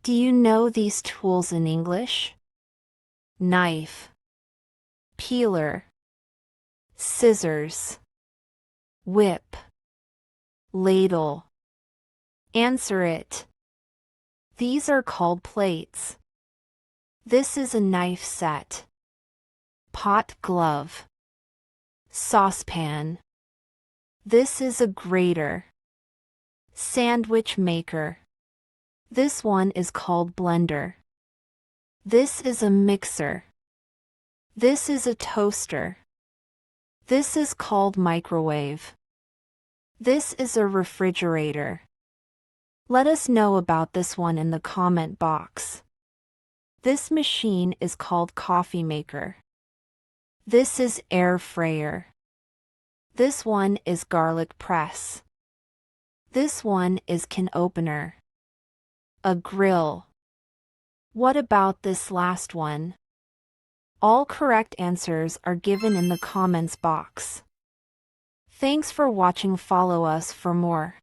Do you know these tools in English? Knife, peeler, scissors, whip, ladle. Answer it. These are called plates. This is a knife set. Pot glove. Saucepan. This is a grater. Sandwich maker. This one is called blender. This is a mixer. This is a toaster. This is called microwave. This is a refrigerator. Let us know about this one in the comment box. This machine is called coffee maker. This is air fryer. This one is garlic press. This one is can opener. A grill. What about this last one? All correct answers are given in the comments box. Thanks for watching. Follow us for more.